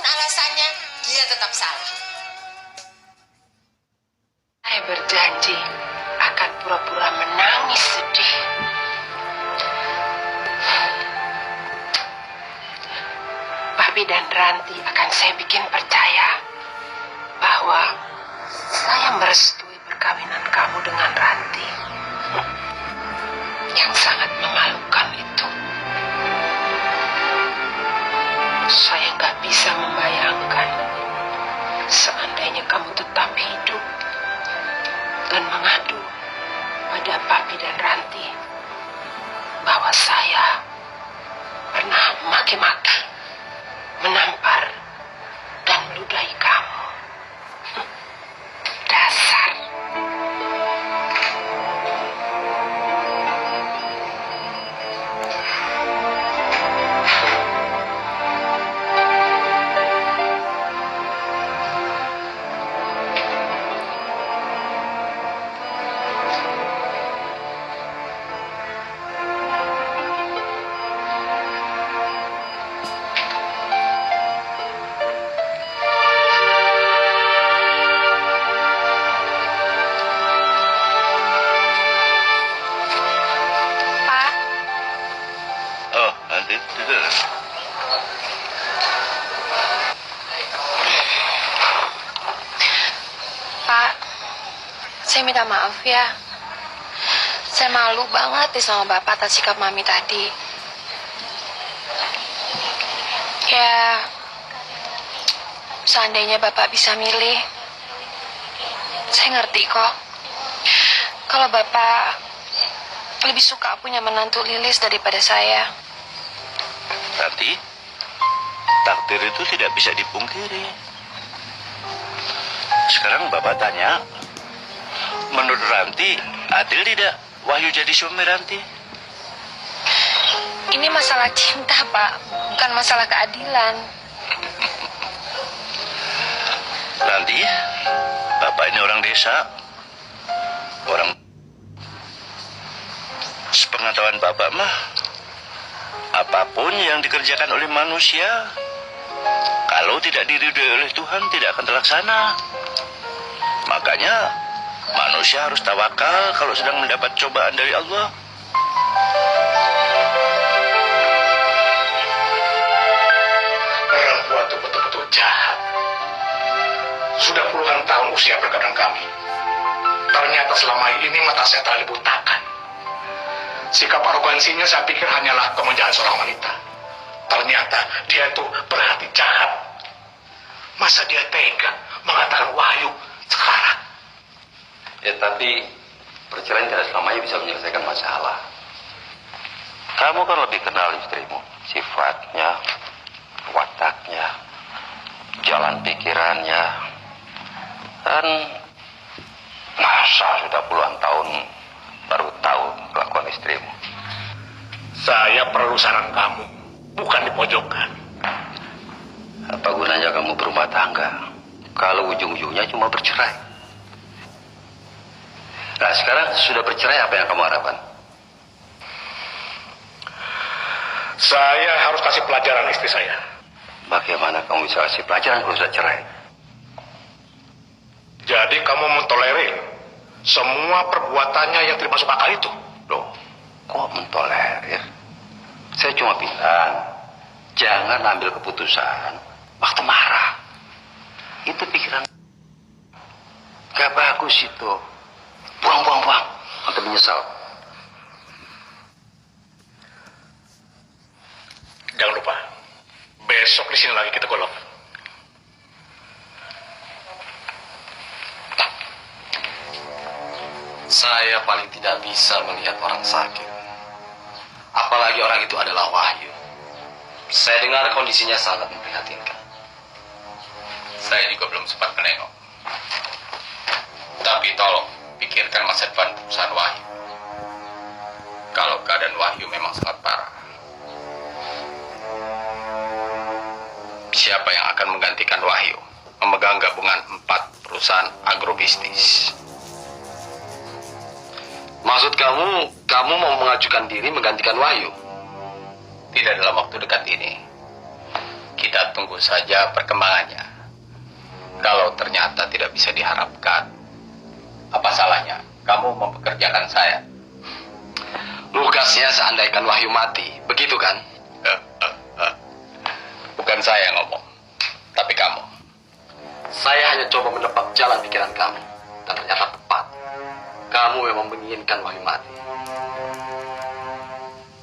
alasannya, dia tetap salah. Saya berjanji akan pura-pura menangis sedih. Papi dan Ranti akan saya bikin percaya bahwa saya merestui perkawinan kamu dengan Ranti. Yang sangat memalukan itu. Saya nggak bisa membayangkan seandainya kamu tetap hidup dan mengadu pada Papi dan Ranti bahwa saya pernah maki-maki, menampar, dan meludahi kamu. Dasar. Pak, Oh, nanti duduk. Pak, saya minta maaf ya. Saya malu banget nih sama Bapak atas sikap Mami tadi. Ya, seandainya Bapak bisa milih, saya ngerti kok. Kalau Bapak lebih suka punya menantu Lilis daripada saya. Ranti, takdir itu tidak bisa dipungkiri. Sekarang Bapak tanya, menurut Ranti, adil tidak Wahyu jadi suami Ranti? Ini masalah cinta, Pak, bukan masalah keadilan. Ranti, Bapak ini orang desa. Orang sepengetahuan Bapak mah, apapun yang dikerjakan oleh manusia, kalau tidak diridhoi oleh Tuhan tidak akan terlaksana. Makanya manusia harus tawakal kalau sedang mendapat cobaan dari Allah. Perempuan itu betul-betul jahat. Sudah puluhan tahun usia perkawinan kami. Ternyata selama ini mata saya telah dibutakan. Sikap arogansinya saya pikir hanyalah kemegahan seorang wanita. Ternyata dia itu berhati jahat. Masa dia tega mengatakan Wahyu sekarang? Ya tapi perceraian tidak selamanya bisa menyelesaikan masalah. Kamu kan lebih kenal istrimu, sifatnya, wataknya, jalan pikirannya. Dan masa sudah puluhan tahun baru tahu kelakuan istrimu. Saya perlu saran kamu, bukan dipojokkan. Apa gunanya kamu berumah tangga kalau ujung-ujungnya cuma bercerai? Nah sekarang sudah bercerai, apa yang kamu harapkan? Saya harus kasih pelajaran istri saya. Bagaimana kamu bisa kasih pelajaran kalau sudah cerai? Jadi kamu mentolerir semua perbuatannya yang tidak masuk akal itu? Loh, kok mentolerir? Saya cuma bilang, jangan ambil keputusan waktu marah. Itu pikiran gak bagus itu. Buang. Nanti menyesal. Jangan lupa, besok di sini lagi kita golf. Saya paling tidak bisa melihat orang sakit. Apalagi orang itu adalah Wahyu. Saya dengar kondisinya sangat memprihatinkan. Saya juga belum sempat menengok. Tapi tolong pikirkan masa depan perusahaan Wahyu. Kalau keadaan Wahyu memang sangat parah, siapa yang akan menggantikan Wahyu memegang gabungan 4 perusahaan agrobisnis? Maksud kamu mau mengajukan diri menggantikan Wahyu? Tidak dalam waktu dekat ini. Kita tunggu tunggu saja perkembangannya. Kalau ternyata tidak bisa diharapkan, apa salahnya kamu mempekerjakan saya? Lugasnya seandainya Wahyu mati, begitu kan? Bukan saya yang ngomong, tapi kamu. Saya hanya coba menebak jalan pikiran kamu, dan ternyata tepat. Kamu memang menginginkan Wahyu mati.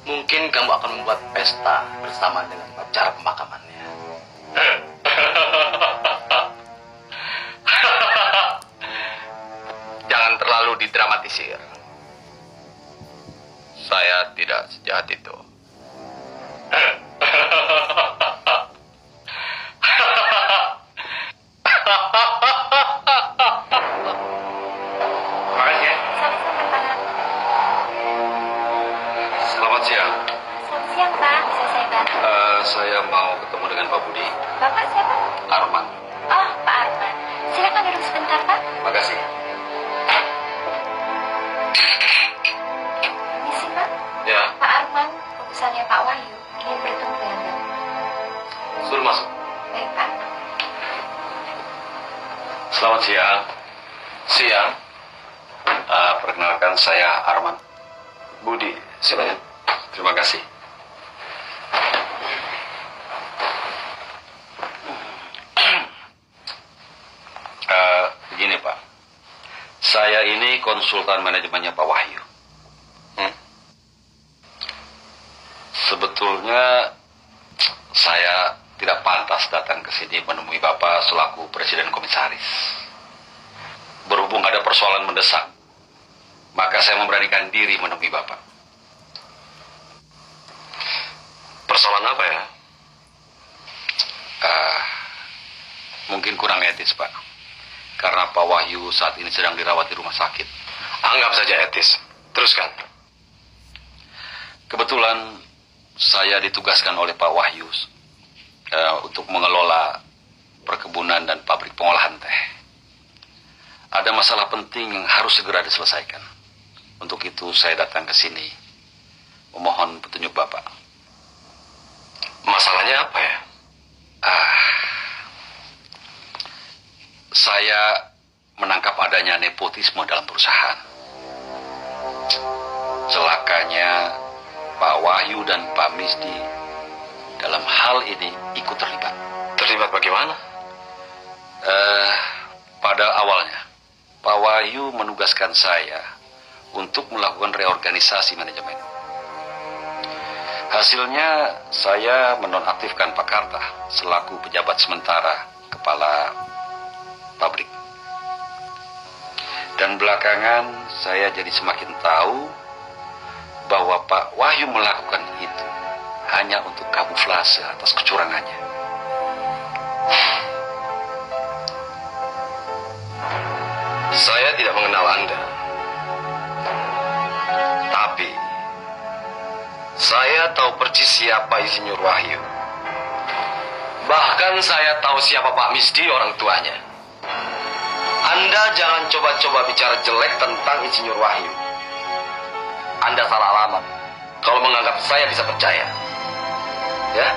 Mungkin kamu akan membuat pesta bersama dengan acara pemakamannya. Jangan terlalu didramatisir. Saya tidak sejahat itu. Makasih ya. Selamat siang. Selamat siang, Pak. Bisa saya bantu? Saya mau ketemu dengan Pak Budi. Bapak siapa? Arman. Oh, Pak Arman. Silakan duduk sebentar, Pak. Makasih. Misi, Pak. Ya, Pak Arman, utusannya Pak Wahyu ingin bertemu dengan Bapak. suruh masuk. Baik, Pak. Selamat siang. Siang. Perkenalkan saya Arman. Budi, silakan. Terima kasih. Begini Pak, saya ini konsultan manajemennya Pak Wahyu. Sebetulnya saya tidak pantas datang ke sini menemui Bapak selaku Presiden Komisaris. Berhubung ada persoalan mendesak, maka saya memberanikan diri menemui Bapak. Persoalan apa ya? Mungkin kurang etis Pak, karena Pak Wahyu saat ini sedang dirawat di rumah sakit. Anggap saja etis. Teruskan. Kebetulan saya ditugaskan oleh Pak Wahyu untuk mengelola perkebunan dan pabrik pengolahan teh. Ada masalah penting yang harus segera diselesaikan. Untuk itu saya datang ke sini memohon petunjuk Bapak. Masalahnya apa ya? Saya menangkap adanya nepotisme dalam perusahaan. Celakanya Pak Wahyu dan Pak Misdi dalam hal ini ikut terlibat. Terlibat bagaimana? Pada awalnya Pak Wahyu menugaskan saya untuk melakukan reorganisasi manajemen. Hasilnya saya menonaktifkan Pak Karta selaku pejabat sementara kepala pabrik. Dan belakangan saya jadi semakin tahu bahwa Pak Wahyu melakukan itu hanya untuk kamuflase atas kecurangannya. Saya tidak mengenal Anda. Tapi saya tahu persis siapa Insinyur Wahyu. Bahkan saya tahu siapa Pak Misdi orang tuanya. Anda jangan coba-coba bicara jelek tentang Insinyur Wahyu. Anda salah alamat kalau menganggap saya bisa percaya. Ya?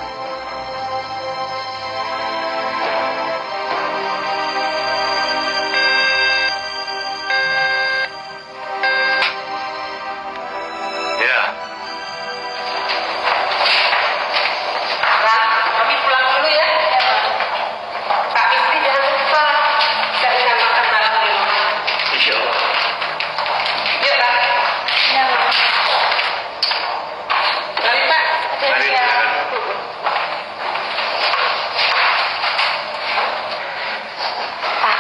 Ya. Kami pulang dulu ya. Pak Misri jangan lupa siapkan makan malam di rumah. Insya Allah. Yuk, Pak. Ya, Pak. Mari, Pak. Mari, silakan. Pak,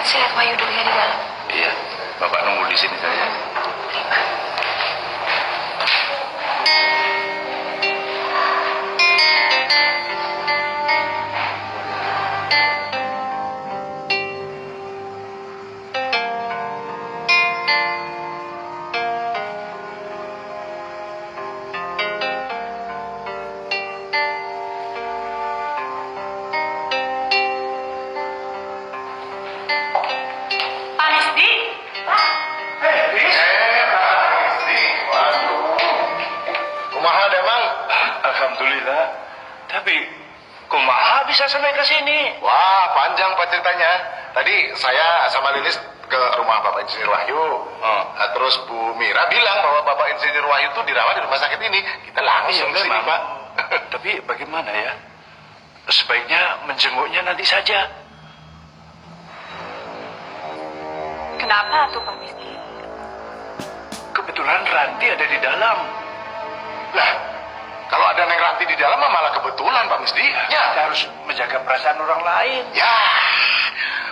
saya lihat Wahyu dulu ya di dalam. Iya, Bapak nunggu di sini saja. Pak Misdi. Kumaha ada mang? Alhamdulillah. Tapi Kumaha bisa sampai ke sini? Wah, panjang Pak ceritanya. Tadi saya sama Lilis ke rumah Bapak Insinyur Wahyu. Nah, terus Bu Mira bilang bahwa Bapak Insinyur Wahyu itu dirawat di rumah sakit ini. Kita langsung ke sini, Pak. Tapi bagaimana ya? Sebaiknya menjenguknya nanti saja. Kenapa tuh Pak Misdi? Kebetulan Ranti ada di dalam. Lah, kalau ada Neng Ranti di dalam malah kebetulan Pak Misdi. Kita harus menjaga perasaan orang lain. Ya,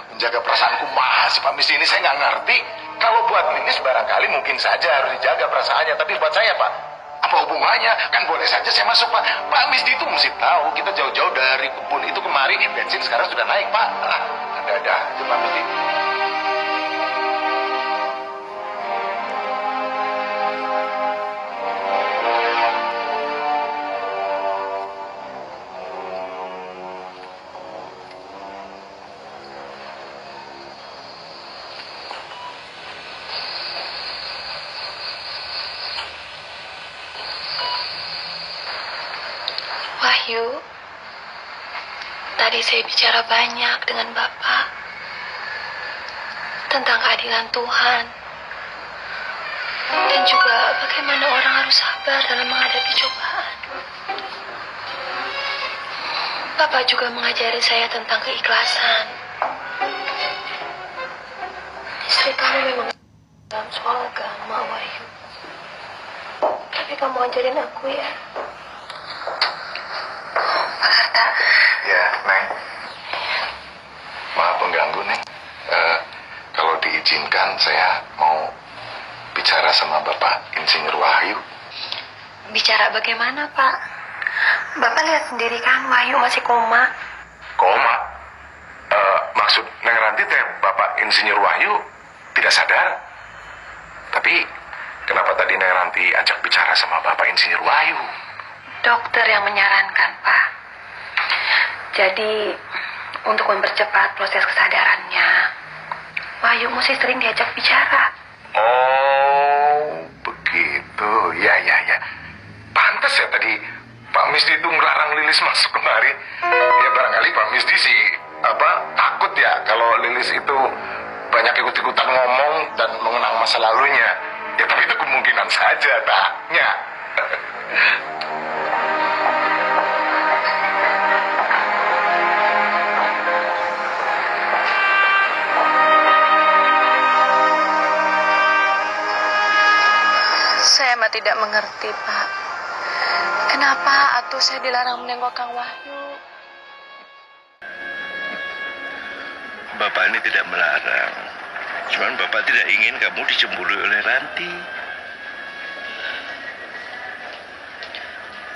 menjaga perasaanku mah sih Pak Misdi ini saya nggak ngerti. Kalau buat Lilis barangkali mungkin saja harus dijaga perasaannya. Tapi buat saya Pak, apa hubungannya? Kan boleh saja saya masuk Pak. Pak Misdi itu mesti tahu kita jauh-jauh dari kebun itu kemari. Bensin sekarang sudah naik Pak. Ada-ada aja Pak Misdi. Wahyu, tadi saya bicara banyak dengan Bapak tentang keadilan Tuhan dan juga bagaimana orang harus sabar dalam menghadapi cobaan. Bapak juga mengajari saya tentang keikhlasan. Istri kamu memang dalam soal agama, Wahyu. Tapi kamu ajarin aku ya. Pak Karta. Ya, Neng. Maaf mengganggu, Neng. Kalau diizinkan, saya mau bicara sama Bapak Insinyur Wahyu. Bicara bagaimana, Pak? Bapak lihat sendiri kan, Wahyu masih koma. Koma? Maksud Neng Ranti teh Bapak Insinyur Wahyu tidak sadar. Tapi, kenapa tadi Neng Ranti ajak bicara sama Bapak Insinyur Wahyu? Dokter yang menyarankan, Pak. Jadi, untuk mempercepat proses kesadarannya, Wahyu mesti sering diajak bicara. Oh, begitu. Ya. Pantas ya tadi Pak Misdi itu melarang Lilis masuk kemari. Ya barangkali Pak Misdi sih takut ya kalau Lilis itu banyak ikut-ikutan ngomong dan mengenang masa lalunya. Ya tapi itu kemungkinan saja, taknya. Saya mah tidak mengerti, Pak. Kenapa atuh saya dilarang menengok Kang Wahyu? Bapak ini tidak melarang. Cuman Bapak tidak ingin kamu dicemburu oleh Ranti.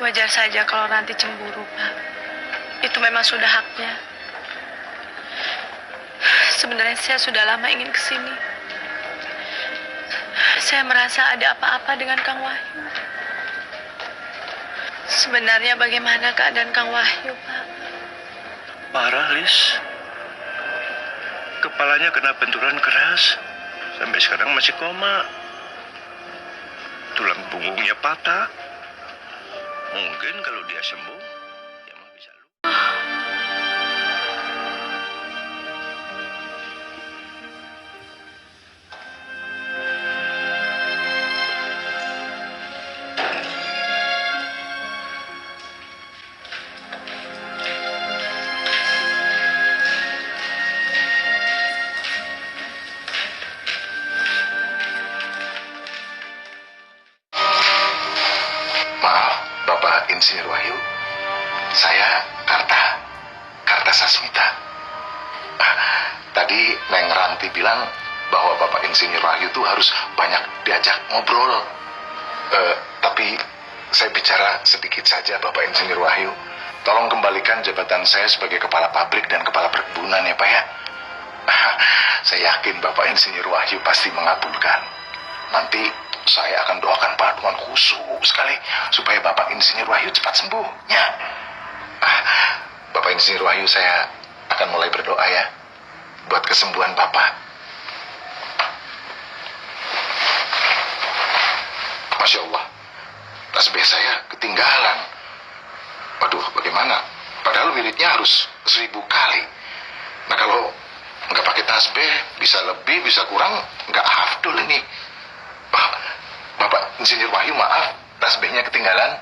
Wajar saja kalau Ranti cemburu, Pak. Itu memang sudah haknya. Sebenarnya saya sudah lama ingin kesini. Saya merasa ada apa-apa dengan Kang Wahyu. Sebenarnya bagaimana keadaan Kang Wahyu, Pak? Parah, Lis. Kepalanya kena benturan keras. Sampai sekarang masih koma. Tulang punggungnya patah. Mungkin kalau dia sembuh, ya mah bisa lupa. Maaf, Bapak Insinyur Wahyu. Saya Karta Sasmita. Tadi Neng Ranti bilang bahwa Bapak Insinyur Wahyu itu harus banyak diajak ngobrol. Tapi saya bicara sedikit saja Bapak Insinyur Wahyu. Tolong kembalikan jabatan saya sebagai kepala pabrik dan kepala perkebunan ya Pak ya. Saya yakin Bapak Insinyur Wahyu pasti mengabulkan. Nanti saya akan doakan Pak dengan khusus sekali supaya Bapak Insinyur Wahyu cepat sembuh. Ya. Bapak Insinyur Wahyu, saya akan mulai berdoa ya buat kesembuhan Bapak. Masya Allah, tasbih saya ketinggalan. Waduh, bagaimana? Padahal wiridnya harus 1000 kali. Nah kalau nggak pakai tasbih, bisa lebih, bisa kurang, nggak hafdul ini. Bapak Insinyur Wahyu, maaf, tasbihnya ketinggalan.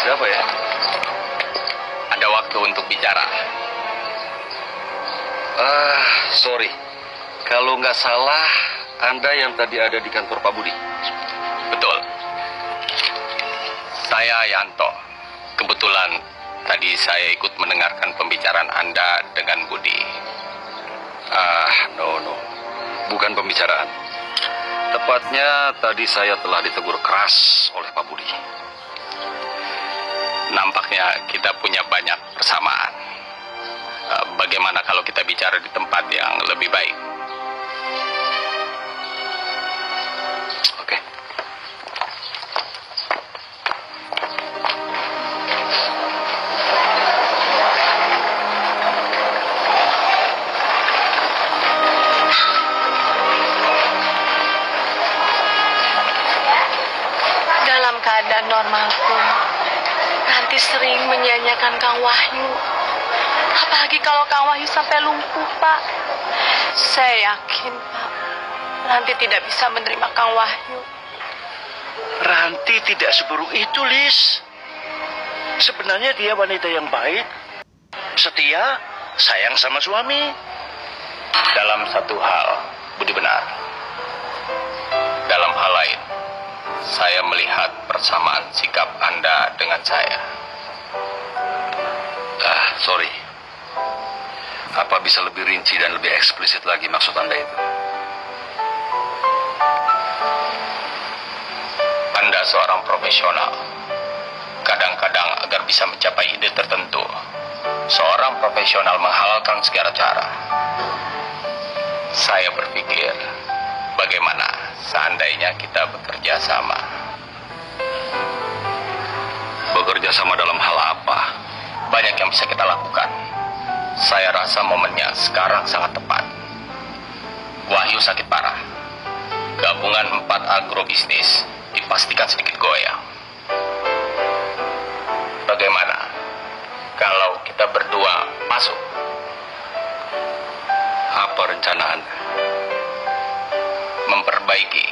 Siapa ya? Ada waktu untuk bicara. Sorry. Kalau nggak salah, Anda yang tadi ada di kantor Pak Budi? Betul. Saya Yanto. Kebetulan tadi saya ikut mendengarkan pembicaraan Anda dengan Budi. No. Bukan pembicaraan. Tepatnya tadi saya telah ditegur keras oleh Pak Budi. Nampaknya kita punya banyak persamaan. Bagaimana kalau kita bicara di tempat yang lebih baik? Oke. Dalam keadaan normal pun, Ranti sering menyanyiakan Kang Wahyu. Apalagi kalau Kang Wahyu sampai lumpuh, Pak. Saya yakin, Pak, Ranti tidak bisa menerima Kang Wahyu. Ranti tidak seburuk itu, Lis. Sebenarnya dia wanita yang baik, setia, sayang sama suami. Dalam satu hal, Budi benar. Dalam hal lain, saya melihat persamaan sikap Anda dengan saya. Sorry. Apa bisa lebih rinci dan lebih eksplisit lagi maksud Anda itu? Anda seorang profesional. Kadang-kadang agar bisa mencapai ide tertentu, seorang profesional menghalalkan segala cara. Saya berpikir, bagaimana seandainya kita bekerja sama? Bekerja sama dalam hal apa? Banyak yang bisa kita lakukan. Saya rasa momennya sekarang sangat tepat. Wahyu sakit parah. Gabungan 4 agrobisnis dipastikan sedikit goyang. Bagaimana kalau kita berdua masuk? Apa rencana Anda? Memperbaiki,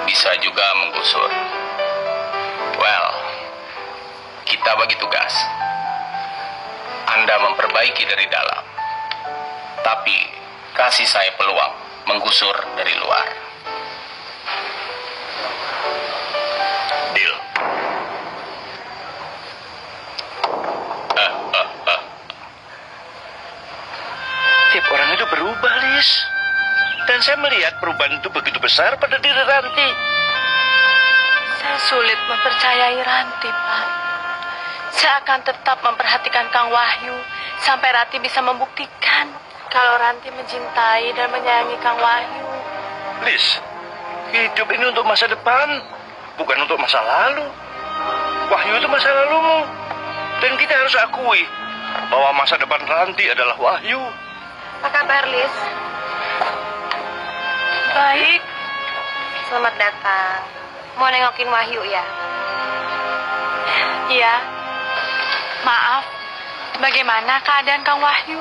bisa juga menggusur. Well, kita bagi tugas. Anda memperbaiki dari dalam, tapi kasih saya peluang menggusur dari luar. Deal. Tiap orang itu berubah, Lis. Dan saya melihat perubahan itu begitu besar pada diri Ranti. Saya sulit mempercayai Ranti, Pak. Saya akan tetap memperhatikan Kang Wahyu sampai Ranti bisa membuktikan kalau Ranti mencintai dan menyayangi Kang Wahyu. Lis, hidup ini untuk masa depan, bukan untuk masa lalu. Wahyu itu masa lalumu. Dan kita harus akui bahwa masa depan Ranti adalah Wahyu. Apa kabar, Lis? Baik. Selamat datang. Mau nengokin Wahyu ya? Iya. Maaf, bagaimana keadaan Kang Wahyu?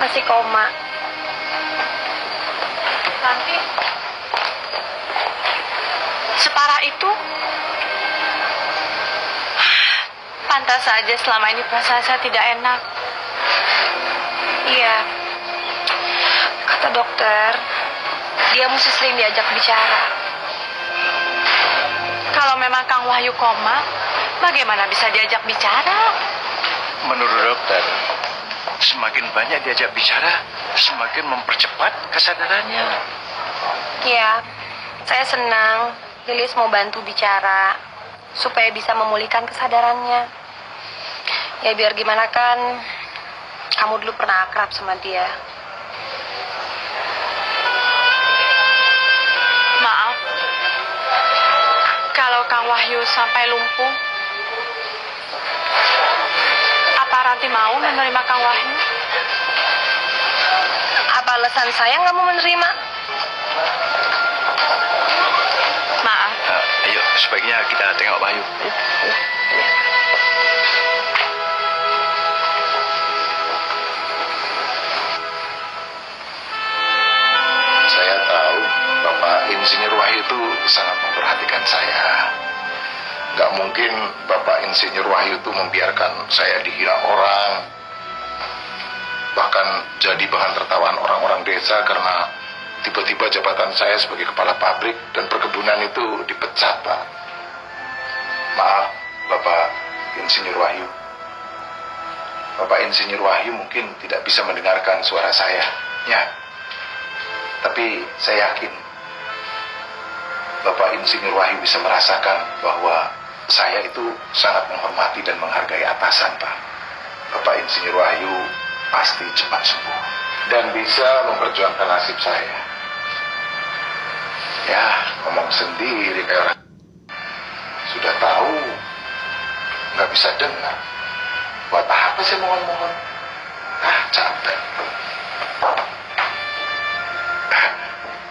Masih koma. Nanti separah itu? Pantas saja selama ini perasaan saya tidak enak. Iya. Kata dokter, dia mesti sering diajak bicara. Kalau memang Kang Wahyu koma, bagaimana bisa diajak bicara? Menurut dokter, semakin banyak diajak bicara, semakin mempercepat kesadarannya. Iya, saya senang Lilis mau bantu bicara supaya bisa memulihkan kesadarannya. Ya biar gimana kan, kamu dulu pernah akrab sama dia. Wahyu sampai lumpuh, apa Ranti mau menerima Kang Wahyu? Apa alasan saya nggak mau menerima? Maaf, Ayo, sebaiknya kita tengok Wahyu. Saya tahu Bapak Insinyur Wahyu itu sangat memperhatikan saya. Nggak mungkin Bapak Insinyur Wahyu itu membiarkan saya dihina orang, bahkan jadi bahan tertawaan orang-orang desa karena tiba-tiba jabatan saya sebagai kepala pabrik dan perkebunan itu dipecat, Pak. Maaf, Bapak Insinyur Wahyu. Bapak Insinyur Wahyu mungkin tidak bisa mendengarkan suara saya, ya. Tapi saya yakin Bapak Insinyur Wahyu bisa merasakan bahwa saya itu sangat menghormati dan menghargai atasan, Pak. Bapak Insinyur Wahyu pasti cepat sembuh dan bisa memperjuangkan nasib saya. Ya, ngomong sendiri kayak orang sudah tahu, nggak bisa dengar. Buat apa sih mohon-mohon? Capek.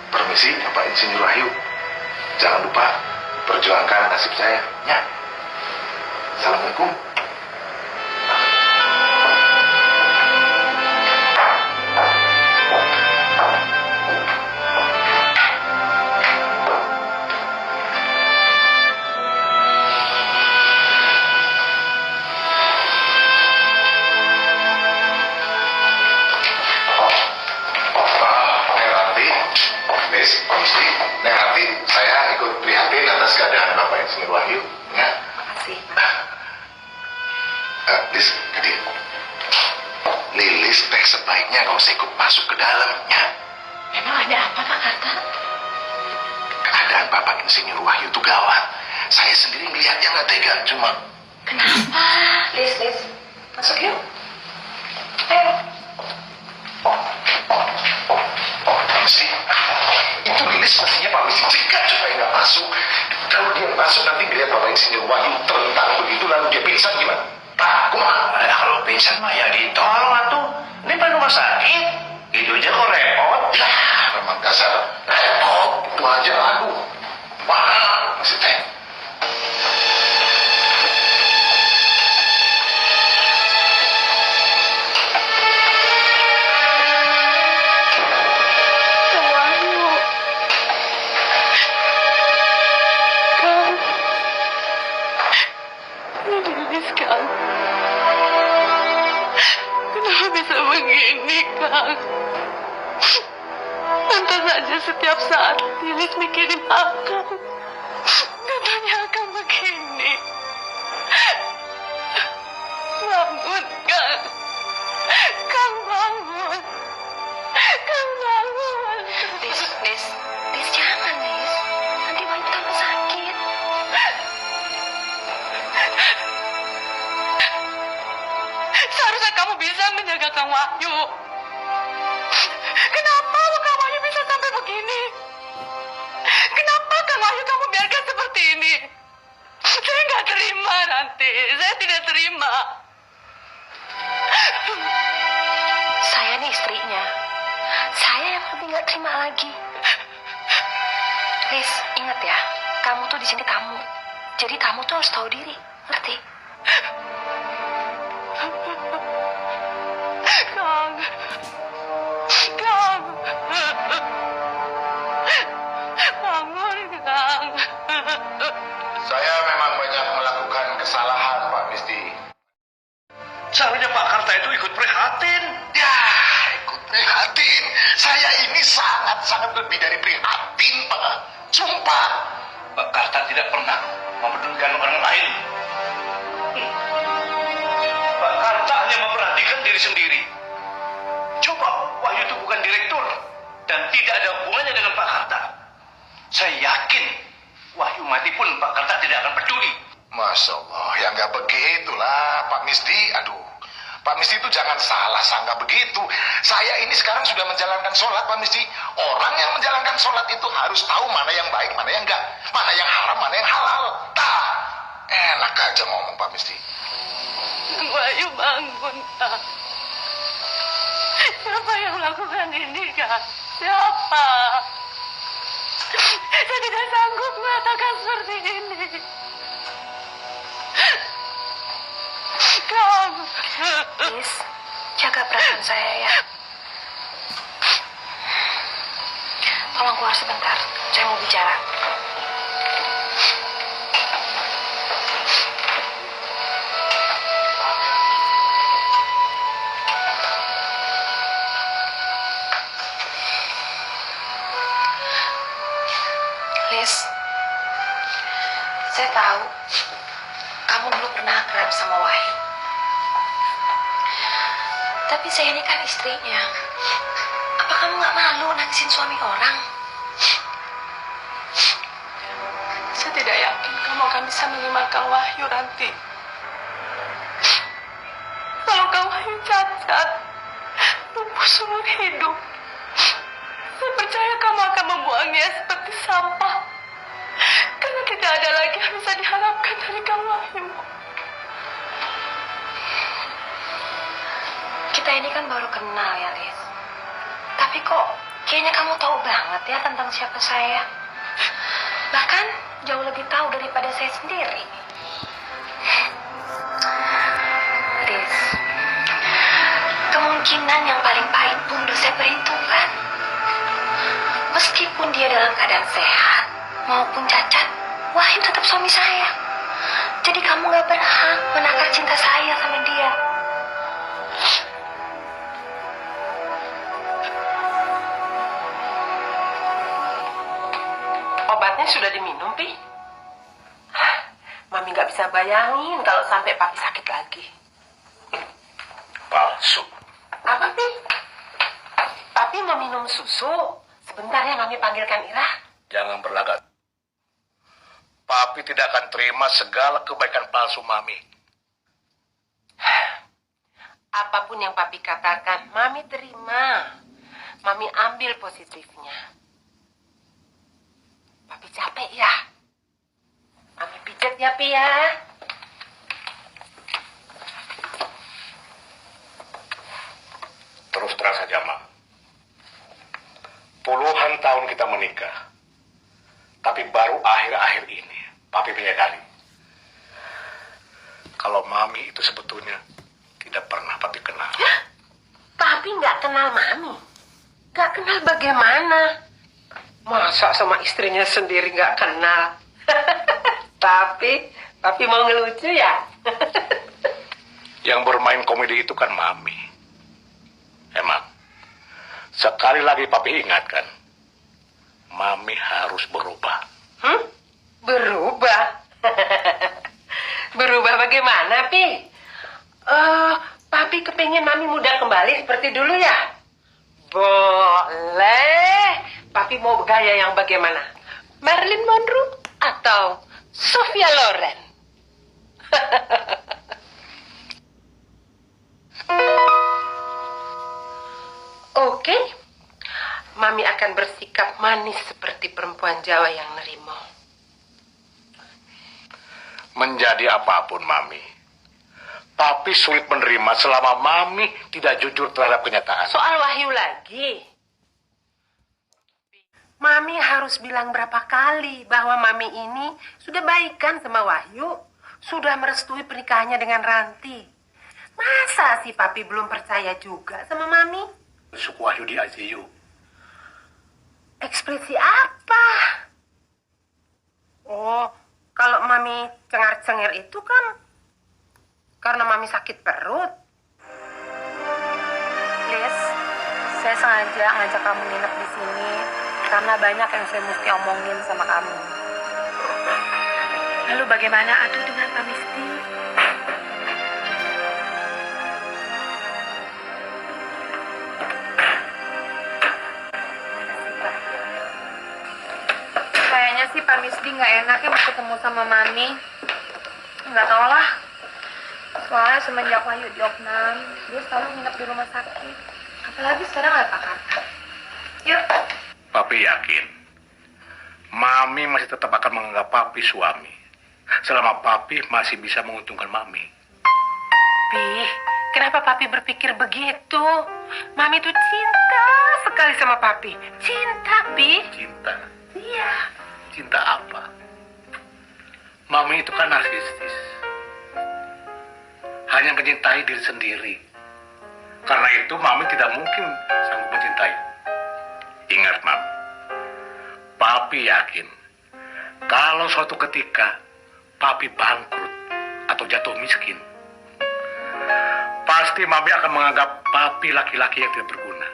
Permisi, Bapak Insinyur Wahyu. Jangan lupa perjuangkan nasib saya, ya. Assalamualaikum. Saya ikut prihatin atas keadaan Bapak Insinyur Wahyu, ya. Makasih. Lis, Kadir. Lilis teh sebaiknya nggak usah ikut masuk ke dalamnya. Memang ada apa Kak Karta? Keadaan Bapak Insinyur Wahyu itu gawat. Saya sendiri melihatnya nggak tega, cuma. Kenapa? Lis, masuk yuk. Ayo. Mesti itu Lilis mestinya Pak Mesti cegat supaya nggak masuk. Kalau dia masuk nanti ngeliat Bapak Insinyur Wahyu terlentang begitu lalu dia pingsan gimana? Kalau pingsan mah ya ditolong atuh. Ini kan rumah sakit. Itu aja kok repot. Lah, memang dasar repot. Itu aja, aduh. Mahal, masih teh. Kenapa bisa begini, Kang? Tentu saja setiap saat Lilis mikirin Akang. Katanya Akang begini. Bangun, Kang. Kang bangun. Kang bangun. Lis, jangan, Lis. Nanti Wahyu tambah sakit. Seharusnya kamu bisa menjaga Kang Wahyu. Kenapa Kang Wahyu bisa sampai begini? Kenapa Kang Wahyu kamu biarkan seperti ini? Saya nggak terima, Ranti. Saya tidak terima. Saya nih istrinya. Saya yang lebih nggak terima lagi. Lis, ingat ya, kamu tuh di sini tamu. Jadi kamu tuh harus tahu diri, ngerti? Kang. Kang. Bangun, Kang. Saya memang banyak melakukan kesalahan, Pak Misti. Seharusnya Pak Karta itu ikut prihatin. Ya, ikut prihatin. Saya ini sangat-sangat lebih dari prihatin, Pak. Sumpah. Pak Karta tidak pernah mempedulikan orang lain. Pak Karta hanya memperhatikan diri sendiri. Coba, Wahyu itu bukan direktur dan tidak ada hubungannya dengan Pak Karta. Saya yakin Wahyu mati pun Pak Karta tidak akan peduli. Masya Allah, ya nggak begitulah, Pak Misdi. Aduh, Pak Misdi itu jangan salah sangka begitu. Saya ini sekarang sudah menjalankan sholat, Pak Misdi. Orang yang menjalankan sholat itu harus tahu mana yang baik, mana yang enggak. Mana yang haram, mana yang halal. Enak aja ngomong Pak Misti. Wahyu bangun, Kak. Siapa yang melakukan ini, Kak? Siapa? Saya tidak sanggup mengatakan seperti ini. Kamu. Please, jaga perasaan saya ya. Tolong keluar sebentar, saya mau bicara. Liz, saya tahu kamu dulu pernah akrab sama Wahyu. Tapi saya ini kan istrinya. Apa kamu gak malu nangisin suami orang? Saya tidak yakin kamu akan bisa menerima Kang Wahyu, Ranti. Kalau Kang Wahyu cacat, lumpuh seumur hidup, saya percaya kamu akan membuangnya seperti sampah. Karena tidak ada lagi yang bisa diharapkan dari Kang Wahyu. Kita ini kan baru kenal ya, Liz. Tapi kok kayaknya kamu tahu banget ya tentang siapa saya. Bahkan jauh lebih tahu daripada saya sendiri. Liz, kemungkinan yang paling pahit pun udah saya perhitungkan. Meskipun dia dalam keadaan sehat maupun cacat, Wahyu tetap suami saya. Jadi kamu gak berhak menakar cinta saya sama dia. Obatnya sudah diminum, Pi? Mami gak bisa bayangin kalau sampai Papi sakit lagi. Palsu. Apa, Pi? Papi mau minum susu. Sebentar ya, Mami panggilkan Ira. Jangan berlagak. Papi tidak akan terima segala kebaikan palsu Mami. Apapun yang Papi katakan, Mami terima. Mami ambil positifnya. Papi capek ya? Mami pijat ya, Pi ya? Terus terang saja, Ma. Puluhan tahun kita menikah. Tapi baru akhir-akhir ini, Papi menyadari. Kalau Mami itu sebetulnya tidak pernah Papi kenal. Papi nggak kenal Mami. Nggak kenal bagaimana? Masa sama istrinya sendiri nggak kenal? Tapi Papi mau ngelucu ya? Yang bermain komedi itu kan Mami. Emang, sekali lagi Papi ingatkan, Mami harus berubah. Berubah? Berubah bagaimana, Pi? Papi kepingin Mami muda kembali seperti dulu ya? Boleh. Papi mau gaya yang bagaimana? Marilyn Monroe atau Sophia Loren? Oke. Mami akan bersikap manis seperti perempuan Jawa yang nerimo. Menjadi apapun Mami, Papi sulit menerima selama Mami tidak jujur terhadap kenyataan. Soal Wahyu lagi. Mami harus bilang berapa kali bahwa Mami ini sudah baikan sama Wahyu. Sudah merestui pernikahannya dengan Ranti. Masa sih Papi belum percaya juga sama Mami? Suku Wahyu di ICU. Ekspresi apa? Oh, kalau Mami cengar-cengir itu kan karena Mami sakit perut. Liz, saya sengaja ngajak kamu nginep di sini karena banyak yang saya mesti omongin sama kamu. Lalu bagaimana atuh dengan Pak Misti? Kayaknya sih Pak Misdi nggak enak ya mau ketemu sama Mami. Nggak tau lah. Soalnya semenjak Wahyu di Oknam, dia selalu nginep di rumah sakit. Apalagi sekarang ada Pak Karta. Yuk. Papi yakin, Mami masih tetap akan menganggap Papi suami. selama papi masih bisa menguntungkan Mami. Pi, kenapa papi berpikir begitu? Mami tuh cinta sekali sama papi. Cinta, Pi. Cinta? Iya. Cinta apa? Mami itu kan narsistis. Hanya mencintai diri sendiri. Karena itu Mami tidak mungkin sanggup mencintai. Ingat, Mam. Papi yakin kalau suatu ketika Papi bangkrut atau jatuh miskin, pasti Mami akan menganggap Papi laki-laki yang tidak berguna.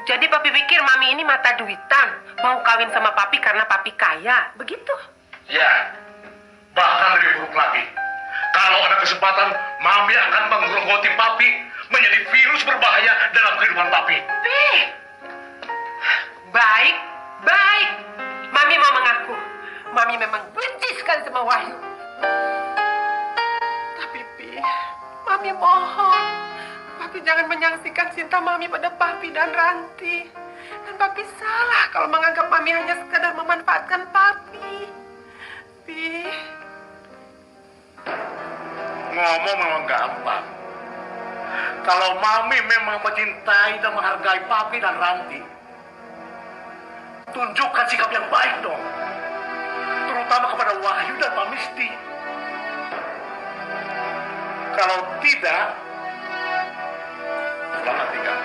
Jadi papi pikir mami ini mata duitan, mau kawin sama papi karena papi kaya, begitu? Ya, bahkan lebih buruk lagi. Kalau ada kesempatan, Mami akan menggerogoti Papi menjadi virus berbahaya dalam kehidupan Papi. Pi, baik, baik. Mami mau mengaku, mami memang benci sekali sama Wahyu. Tapi Pi, mami mohon, papi jangan menyaksikan cinta mami pada papi dan Ranti. Dan papi salah kalau menganggap mami hanya sekadar memanfaatkan papi. Pi. Ngomong memang gampang. Kalau Mami memang mencintai dan menghargai Papi dan Ranti, tunjukkan sikap yang baik dong. Terutama kepada Wahyu dan Pak Misti. Kalau tidak, selamat tinggal.